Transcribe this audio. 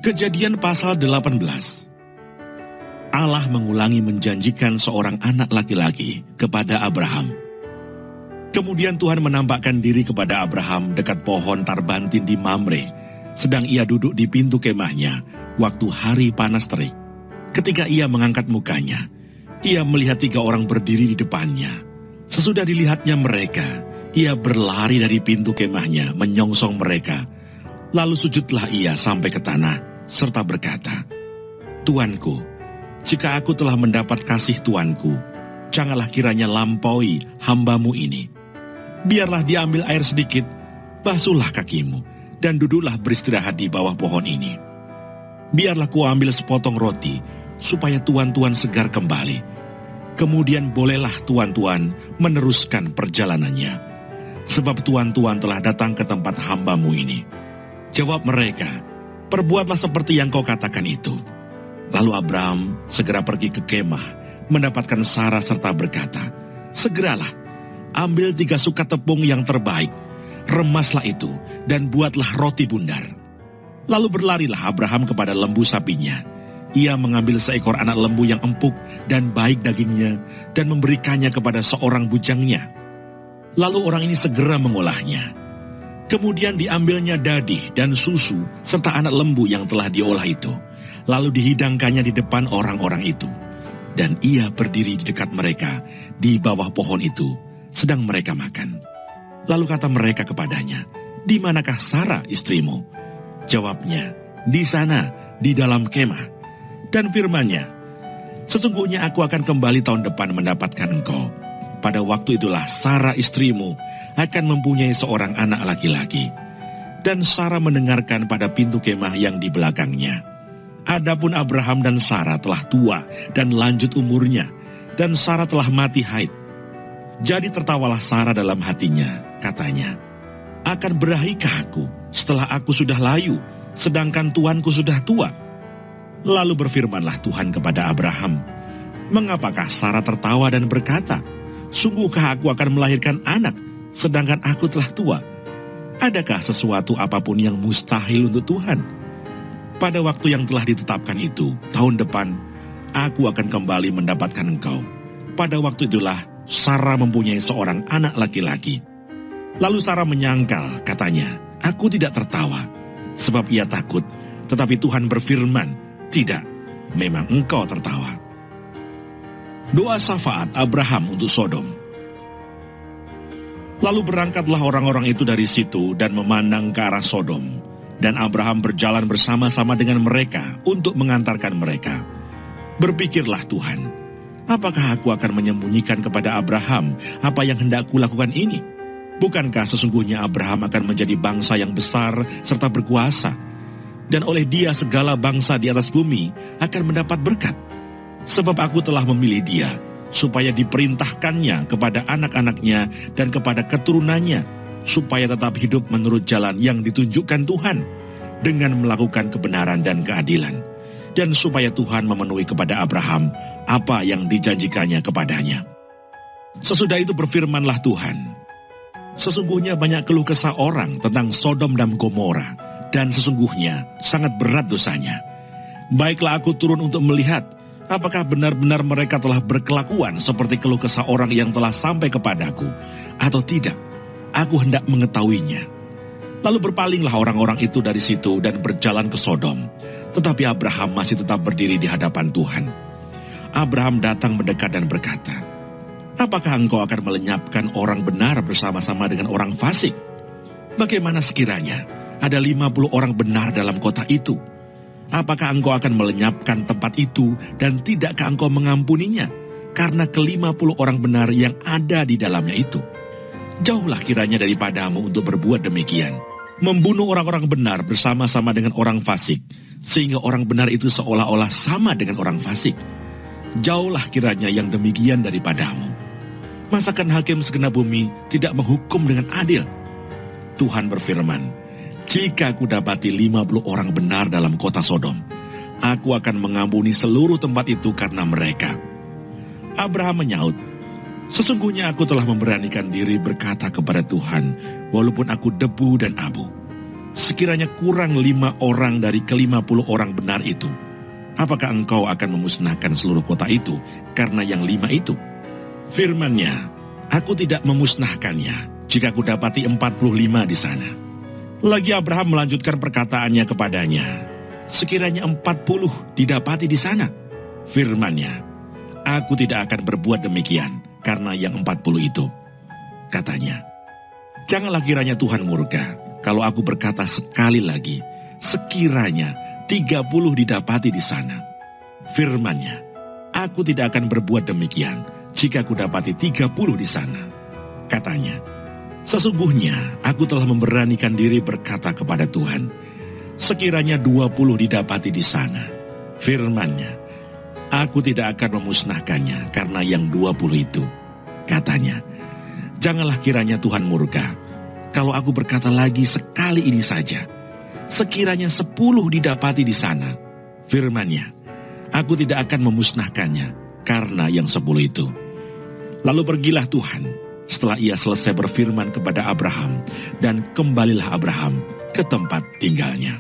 Kejadian pasal 18. Allah mengulangi menjanjikan seorang anak laki-laki kepada Abraham. Kemudian Tuhan menampakkan diri kepada Abraham dekat pohon tarbantin di Mamre, sedang ia duduk di pintu kemahnya waktu hari panas terik. Ketika ia mengangkat mukanya, ia melihat 3 orang berdiri di depannya. Sesudah dilihatnya mereka, ia berlari dari pintu kemahnya menyongsong mereka. Lalu sujudlah ia sampai ke tanah, serta berkata, "Tuanku, jika aku telah mendapat kasih Tuanku, janganlah kiranya lampaui hamba-Mu ini. Biarlah diambil air sedikit, basuhlah kakimu, dan duduklah beristirahat di bawah pohon ini. Biarlah kuambil sepotong roti, supaya tuan-tuan segar kembali. Kemudian bolehlah tuan-tuan meneruskan perjalanannya, sebab tuan-tuan telah datang ke tempat hamba-Mu ini." Jawab mereka, "Perbuatlah seperti yang kau katakan itu." Lalu Abraham segera pergi ke kemah, mendapatkan Sarah serta berkata, "Segeralah, ambil 3 sukat tepung yang terbaik, remaslah itu, dan buatlah roti bundar." Lalu berlarilah Abraham kepada lembu sapinya. Ia mengambil seekor anak lembu yang empuk dan baik dagingnya, dan memberikannya kepada seorang bujangnya. Lalu orang ini segera mengolahnya. Kemudian diambilnya dadi dan susu serta anak lembu yang telah diolah itu. Lalu dihidangkannya di depan orang-orang itu. Dan ia berdiri di dekat mereka di bawah pohon itu, sedang mereka makan. Lalu kata mereka kepadanya, "Di manakah Sarah istrimu?" Jawabnya, "Di sana, di dalam kemah." Dan firman-Nya, "Sesungguhnya aku akan kembali tahun depan mendapatkan engkau. Pada waktu itulah Sarah istrimu akan mempunyai seorang anak laki-laki." Dan Sarah mendengarkan pada pintu kemah yang di belakangnya. Adapun Abraham dan Sarah telah tua dan lanjut umurnya, dan Sarah telah mati haid. Jadi tertawalah Sarah dalam hatinya, katanya, "Akan berahikah aku setelah aku sudah layu, sedangkan tuanku sudah tua?" Lalu berfirmanlah Tuhan kepada Abraham, "Mengapakah Sarah tertawa dan berkata, 'Sungguhkah aku akan melahirkan anak, sedangkan aku telah tua?' Adakah sesuatu apapun yang mustahil untuk Tuhan? Pada waktu yang telah ditetapkan itu, tahun depan, aku akan kembali mendapatkan engkau." Pada waktu itulah Sarah mempunyai seorang anak laki-laki. Lalu Sarah menyangkal, katanya, "Aku tidak tertawa," sebab ia takut. Tetapi Tuhan berfirman, "Tidak, memang engkau tertawa." Doa syafaat Abraham untuk Sodom. Lalu berangkatlah orang-orang itu dari situ dan memandang ke arah Sodom. Dan Abraham berjalan bersama-sama dengan mereka untuk mengantarkan mereka. Berpikirlah Tuhan, "Apakah aku akan menyembunyikan kepada Abraham apa yang hendak kulakukan ini? Bukankah sesungguhnya Abraham akan menjadi bangsa yang besar serta berkuasa? Dan oleh dia segala bangsa di atas bumi akan mendapat berkat. Sebab aku telah memilih dia, supaya diperintahkannya kepada anak-anaknya dan kepada keturunannya, supaya tetap hidup menurut jalan yang ditunjukkan Tuhan, dengan melakukan kebenaran dan keadilan, dan supaya Tuhan memenuhi kepada Abraham apa yang dijanjikannya kepadanya." Sesudah itu berfirmanlah Tuhan, "Sesungguhnya banyak keluh kesah orang tentang Sodom dan Gomora, dan sesungguhnya sangat berat dosanya. Baiklah aku turun untuk melihat, apakah benar-benar mereka telah berkelakuan seperti keluh kesah orang yang telah sampai kepadaku, atau tidak. Aku hendak mengetahuinya." Lalu berpalinglah orang-orang itu dari situ dan berjalan ke Sodom. Tetapi Abraham masih tetap berdiri di hadapan Tuhan. Abraham datang mendekat dan berkata, "Apakah engkau akan melenyapkan orang benar bersama-sama dengan orang fasik? Bagaimana sekiranya ada 50 orang benar dalam kota itu? Apakah engkau akan melenyapkan tempat itu dan tidakkah engkau mengampuninya karena ke-50 orang benar yang ada di dalamnya itu? Jauhlah kiranya daripadamu untuk berbuat demikian, membunuh orang-orang benar bersama-sama dengan orang fasik, sehingga orang benar itu seolah-olah sama dengan orang fasik. Jauhlah kiranya yang demikian daripadamu. Masakan hakim segenap bumi tidak menghukum dengan adil?" Tuhan berfirman, "Jika aku dapati 50 orang benar dalam kota Sodom, aku akan mengampuni seluruh tempat itu karena mereka." Abraham menyaut, "Sesungguhnya aku telah memberanikan diri berkata kepada Tuhan, walaupun aku debu dan abu." sekiranya kurang 5 orang dari ke-50 orang benar itu, apakah engkau akan memusnahkan seluruh kota itu karena yang 5 itu? Firman-Nya, aku tidak memusnahkannya jika aku dapati 45 di sana. Lagi Abraham melanjutkan perkataannya kepadanya, sekiranya 40 didapati di sana. Firman-Nya, aku tidak akan berbuat demikian karena yang 40 itu. Katanya, janganlah kiranya Tuhan murka kalau aku berkata sekali lagi, sekiranya 30 didapati di sana. Firman-Nya, aku tidak akan berbuat demikian jika aku dapati 30 di sana. Katanya, sesungguhnya aku telah memberanikan diri berkata kepada Tuhan, sekiranya 20 didapati di sana. Firman-Nya, aku tidak akan memusnahkannya karena yang 20 itu. Katanya, janganlah kiranya Tuhan murka kalau aku berkata lagi sekali ini saja, sekiranya 10 didapati di sana. Firman-Nya, aku tidak akan memusnahkannya karena yang 10 itu. Lalu pergilah Tuhan setelah ia selesai berfirman kepada Abraham, dan kembalilah Abraham ke tempat tinggalnya.